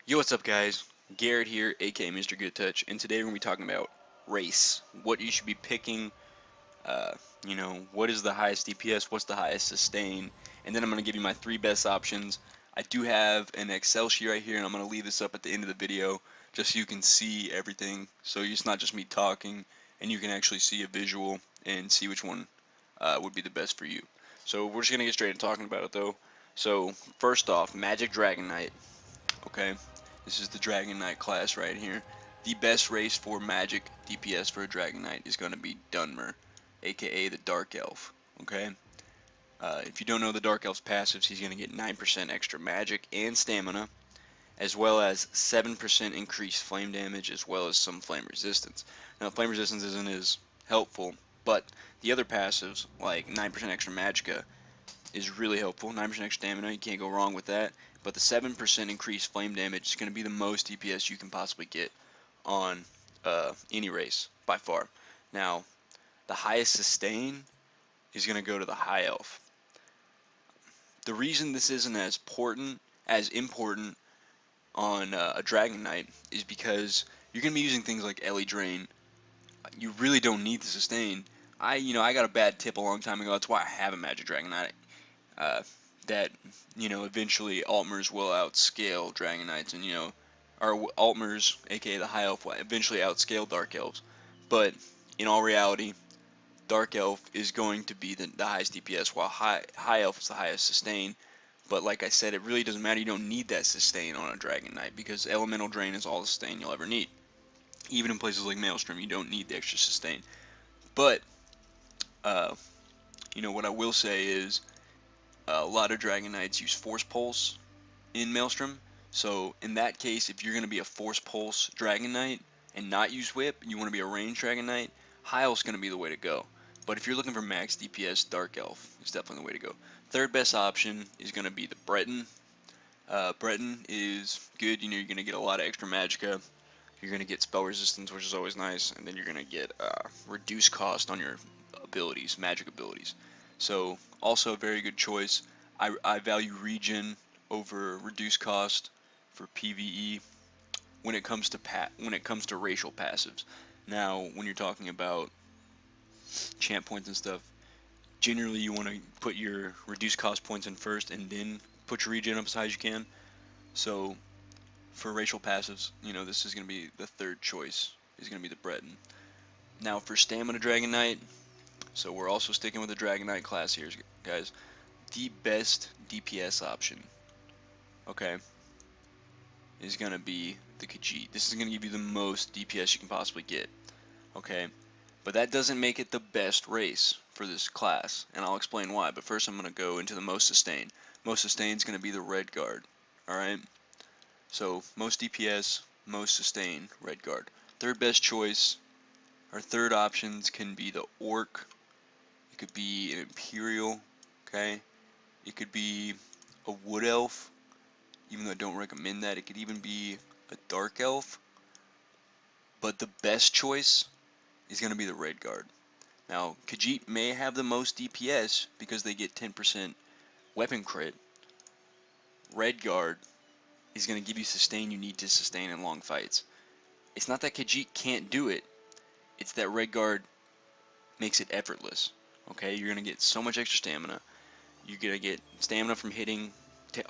Yo, what's up, guys? Garrett here, aka Mr. Good Touch, and today we're gonna be talking about race. What you should be picking. Uh, what is the highest DPS? What's the highest sustain? And then I'm gonna give you my three best options. I do have an Excel sheet right here, and I'm gonna leave this up at the end of the video just so you can see everything. So it's not just me talking, and you can actually see a visual and see which one would be the best for you. So we're just gonna get straight into talking about it, though. So first off, Magic Dragon Knight. Okay, this is the Dragon Knight class right here. The best race for magic DPS for a Dragon Knight is going to be Dunmer, aka the Dark Elf. Okay, if you don't know the Dark Elf's passives, he's going to get 9% extra magic and stamina, as well as 7% increased flame damage, as well as some flame resistance. Now, flame resistance isn't as helpful, but the other passives, like 9% extra magicka, is really helpful. 9% extra stamina, you can't go wrong with that. But the 7% increased flame damage is going to be the most DPS you can possibly get on any race, by far. Now, the highest sustain is going to go to the High Elf. The reason this isn't as important on a Dragon Knight is because you're going to be using things like Ellie Drain. You really don't need the sustain. I got a bad tip a long time ago. That's why I have a Magic Dragon Knight. uh, that eventually Altmers will outscale Dragon Knights, and or Altmers, aka the High Elf, will eventually outscale Dark Elves. But in all reality, Dark Elf is going to be the highest DPS, while High Elf is the highest sustain. But like I said, it really doesn't matter. You don't need that sustain on a Dragon Knight because Elemental Drain is all the sustain you'll ever need. Even in places like Maelstrom, you don't need the extra sustain. But uh, what I will say is a lot of Dragon Knights use Force Pulse in Maelstrom. So in that case, if you're going to be a Force Pulse Dragon Knight and not use Whip, you want to be a ranged Dragon Knight, High Elf's going to be the way to go. But if you're looking for max DPS, Dark Elf is definitely the way to go. Third best option is going to be the Breton. Breton is good. You're going to get a lot of extra magicka. You're going to get spell resistance, which is always nice, and then you're going to get reduced cost on your abilities, magic abilities. So also a very good choice. I value regen over reduced cost for PvE when it comes to racial passives. Now, when you're talking about champ points and stuff, generally you want to put your reduced cost points in first and then put your regen up as high as you can. So for racial passives, this is going to be the third choice, is going to be the Breton. Now for Stamina Dragon Knight, so we're also sticking with the Dragon Knight class here, guys. The best DPS option, okay, is going to be the Khajiit. This is going to give you the most DPS you can possibly get, okay? But that doesn't make it the best race for this class, and I'll explain why. But first I'm going to go into the most sustain. Most sustain is going to be the Red Guard, alright? So most DPS, most sustain, Red Guard. Third best choice, our third options can be the Orc. It could be an Imperial, okay? It could be a Wood Elf, even though I don't recommend that. It could even be a Dark Elf. But the best choice is going to be the Red Guard. Now, Khajiit may have the most DPS because they get 10% weapon crit. Red Guard is going to give you sustain you need to sustain in long fights. It's not that Khajiit can't do it, it's that Red Guard makes it effortless. Okay, you're going to get so much extra stamina. You're going to get stamina from hitting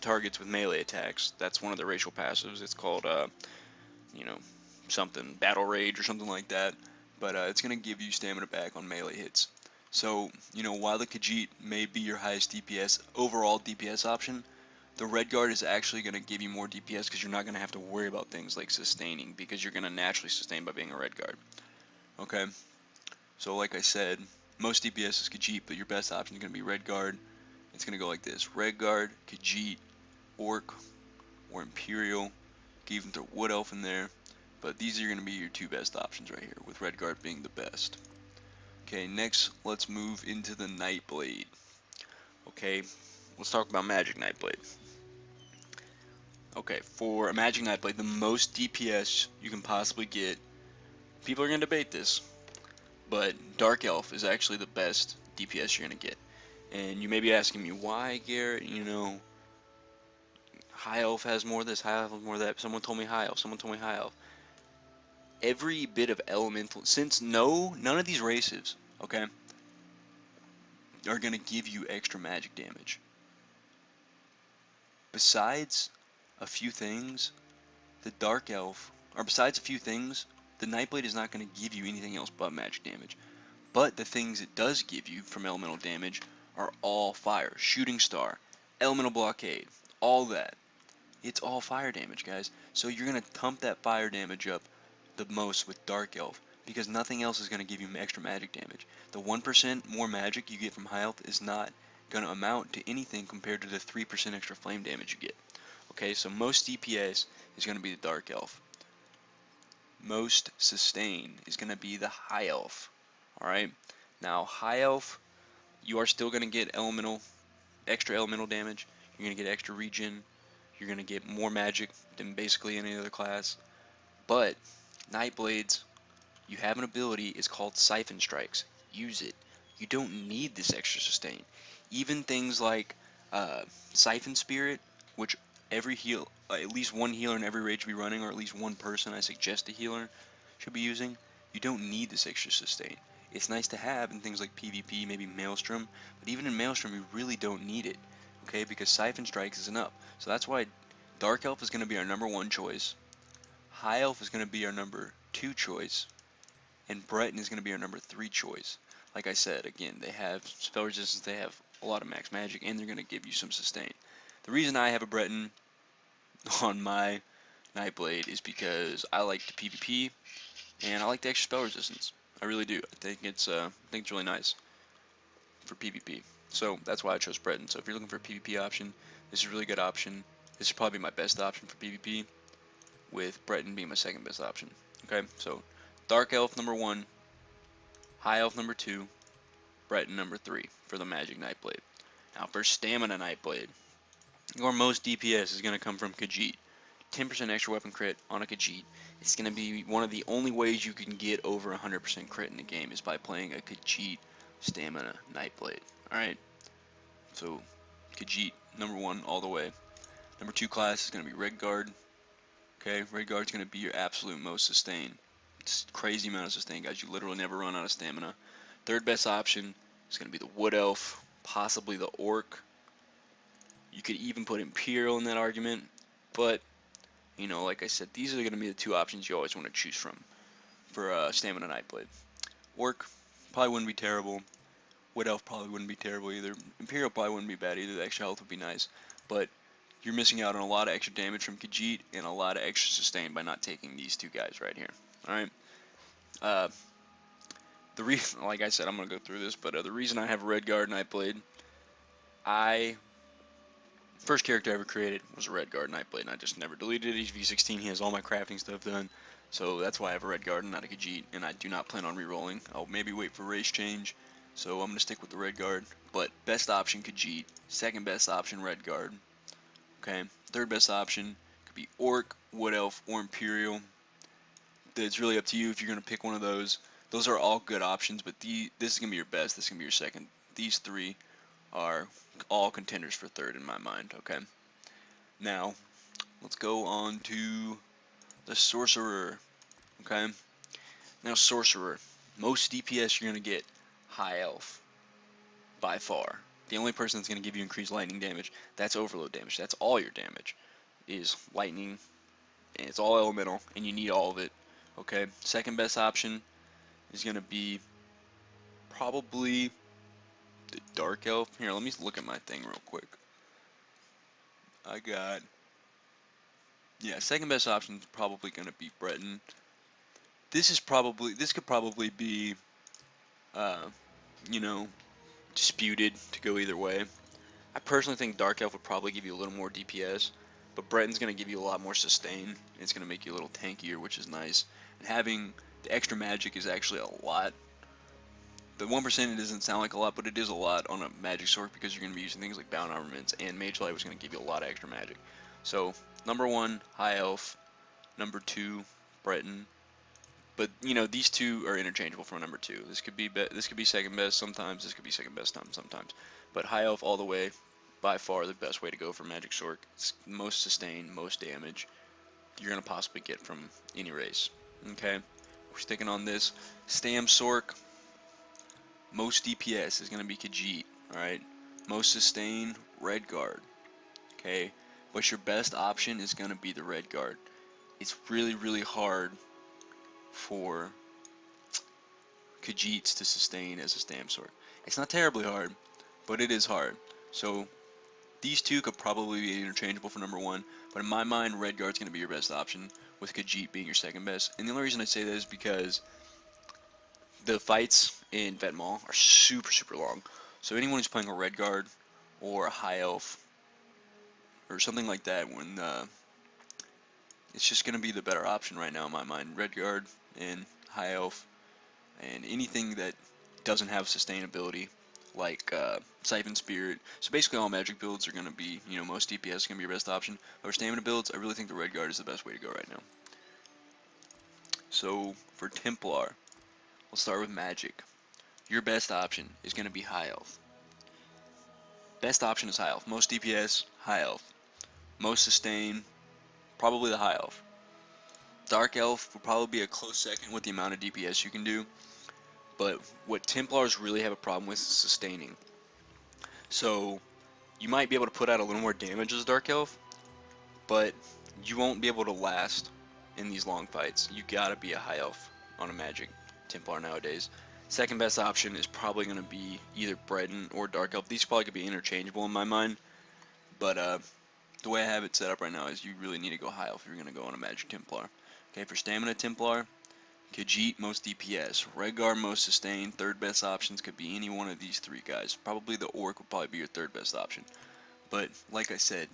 targets with melee attacks. That's one of the racial passives. It's called, something, Battle Rage or something like that. But it's going to give you stamina back on melee hits. So, while the Khajiit may be your highest DPS, overall DPS option, the Red Guard is actually going to give you more DPS because you're not going to have to worry about things like sustaining because you're going to naturally sustain by being a Red Guard. Okay? So like I said, most DPS is Khajiit, but your best option is going to be Red Guard. It's going to go like this. Red Guard, Khajiit, Orc, or Imperial. You can even throw Wood Elf in there. But these are going to be your two best options right here, with Red Guard being the best. Okay, next let's move into the Nightblade. Okay, let's talk about Magic Nightblade. Okay, for a Magic Nightblade, the most DPS you can possibly get, people are going to debate this, but Dark Elf is actually the best DPS you're going to get. And you may be asking me, why, Garrett? high elf has more of this, high elf has more of that. Someone told me high elf, someone told me high elf. Every bit of elemental, since none of these races, okay, are gonna give you extra magic damage. Besides a few things, the dark elf, or besides a few things, the Nightblade is not gonna give you anything else but magic damage. But the things it does give you from elemental damage are all fire. Shooting Star, Elemental Blockade, all that. It's all fire damage, guys. So you're going to pump that fire damage up the most with Dark Elf, because nothing else is going to give you extra magic damage. The 1% more magic you get from High Elf is not going to amount to anything compared to the 3% extra flame damage you get. Okay, so most DPS is going to be the Dark Elf. Most sustain is going to be the High Elf. Alright, now High Elf, you are still going to get extra elemental damage. You're going to get extra regen. You're going to get more magic than basically any other class. But Nightblades, you have an ability, it's called Siphon Strikes. Use it. You don't need this extra sustain. Even things like Siphon Spirit, which at least one healer in every raid should be running, or at least one person I suggest a healer should be using, you don't need this extra sustain. It's nice to have in things like PvP, maybe Maelstrom, but even in Maelstrom you really don't need it, okay, because Siphon Strikes isn't up. So that's why Dark Elf is going to be our #1 choice, High Elf is going to be our #2 choice, and Breton is going to be our #3 choice. Like I said, again, they have spell resistance, they have a lot of max magic, and they're going to give you some sustain. The reason I have a Breton on my Nightblade is because I like the PvP, and I like the extra spell resistance. I really do. I think it's really nice for PvP. So that's why I chose Breton. So if you're looking for a PvP option, this is a really good option. This is probably my best option for PvP, with Breton being my second best option. Okay, so Dark Elf #1, High Elf #2, Breton #3 for the Magic Nightblade. Now for Stamina Nightblade, your most DPS is going to come from Khajiit. 10% extra weapon crit on a Khajiit. It's going to be one of the only ways you can get over 100% crit in the game is by playing a Khajiit Stamina Nightblade. Alright, so Khajiit, #1 all the way. #2 class is going to be Redguard. Okay, Redguard's going to be your absolute most sustain. It's a crazy amount of sustain, guys. You literally never run out of stamina. Third best option is going to be the Wood Elf, possibly the Orc. You could even put Imperial in that argument, but, you know, like I said, these are going to be the two options you always want to choose from for Stamina Nightblade. Orc probably wouldn't be terrible. Wood Elf probably wouldn't be terrible either. Imperial probably wouldn't be bad either. The extra health would be nice, but you're missing out on a lot of extra damage from Khajiit and a lot of extra sustain by not taking these two guys right here. Alright. The reason, like I said, I'm going to go through this, but the reason I have a Redguard Nightblade, first character I ever created was a Redguard Nightblade, and I just never deleted it. He's V16, he has all my crafting stuff done, so that's why I have a Redguard and not a Khajiit, and I do not plan on re-rolling. I'll maybe wait for race change, so I'm going to stick with the Redguard, but best option Khajiit, second best option Redguard. Okay, third best option could be Orc, Wood Elf, or Imperial. It's really up to you if you're going to pick one of those. Those are all good options, but this is going to be your best, this is going to be your second. These three are all contenders for third in my mind, okay? Now, let's go on to the Sorcerer, okay? Now, Sorcerer, most DPS you're going to get High Elf, by far. The only person that's going to give you increased lightning damage, that's overload damage. That's all your damage, is lightning, and it's all elemental, and you need all of it. Okay, second best option is going to be probably the Dark Elf. Here, let me look at my thing real quick. Second best option is probably going to be Breton. This could probably be, you know, disputed to go either way. I personally think Dark Elf would probably give you a little more DPS, but Breton's going to give you a lot more sustain. It's going to make you a little tankier, which is nice. And having the extra magic is actually a lot. The 1% it doesn't sound like a lot, but it is a lot on a magic sword because you're going to be using things like bound armaments, and Mage Light was going to give you a lot of extra magic. So, #1, High Elf. #2, Breton. But you know, these two are interchangeable for #2. This could be second best sometimes. This could be second best sometimes. But High Elf all the way. by far the best way to go for Magic Sork. It's most sustain, most damage you're going to possibly get from any race. Okay, we're sticking on this. Stam Sork, most DPS is going to be Khajiit, alright? Most sustain, Red Guard, okay? But your best option is going to be the Red Guard. It's really, really hard for Khajiits to sustain as a Stam Sork. It's not terribly hard, but it is hard. So these two could probably be interchangeable for number one, but in my mind, Red Guard's going to be your best option, with Khajiit being your second best. And the only reason I say that is because the fights in Vet Mall are super, super long. So anyone who's playing a Red Guard or a High Elf or something like that, when it's just going to be the better option right now in my mind. Red Guard and High Elf and anything that doesn't have sustainability, like Siphon Spirit. So basically all magic builds are going to be, most DPS is going to be your best option. Over stamina builds, I really think the Red Guard is the best way to go right now. So for Templar, we'll start with magic. Your best option is going to be High Elf. Best option is High Elf. Most DPS, High Elf. Most sustain, probably the High Elf. Dark Elf will probably be a close second with the amount of DPS you can do. But what Templars really have a problem with is sustaining. So you might be able to put out a little more damage as a Dark Elf, but you won't be able to last in these long fights. You gotta be a High Elf on a Magic Templar nowadays. Second best option is probably going to be either Breton or Dark Elf. These probably could be interchangeable in my mind, but the way I have it set up right now is you really need to go High Elf if you're going to go on a Magic Templar. Okay, for Stamina Templar, Khajiit most DPS, Red Guard most sustain. Third best options could be any one of these three guys. Probably the Orc would probably be your third best option. But like I said,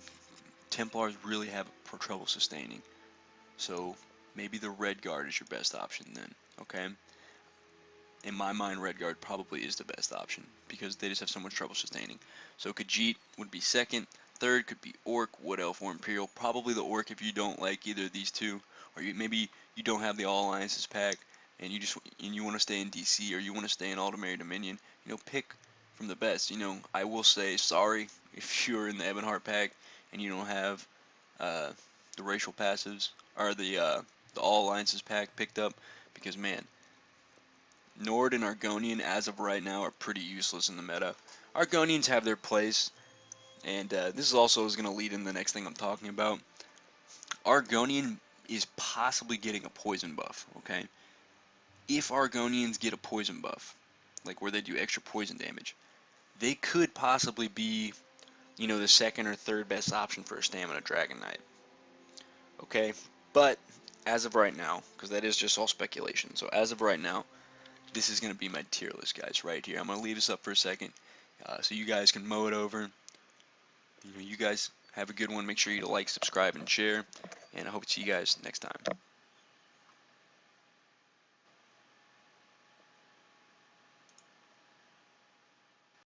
Templars really have trouble sustaining. So maybe the Red Guard is your best option then, okay? In my mind, Red Guard probably is the best option because they just have so much trouble sustaining. So Khajiit would be second. Third could be Orc, Wood Elf, or Imperial. Probably the Orc if you don't like either of these two, or maybe you don't have the All Alliances pack and you want to stay in DC or you want to stay in Aldemary Dominion. Pick from the best. I will say sorry if you're in the Ebonheart pack and you don't have the racial passives or the All Alliances pack picked up, because man, Nord and Argonian, as of right now, are pretty useless in the meta. Argonians have their place, and this is also going to lead in the next thing I'm talking about. Argonian is possibly getting a poison buff, okay? If Argonians get a poison buff, like where they do extra poison damage, they could possibly be, the second or third best option for a Stamina Dragon Knight. Okay? But, as of right now, because that is just all speculation, so as of right now, this is going to be my tier list, guys, right here. I'm going to leave this up for a second so you guys can mow it over. You guys have a good one. Make sure you like, subscribe, and share. And I hope to see you guys next time.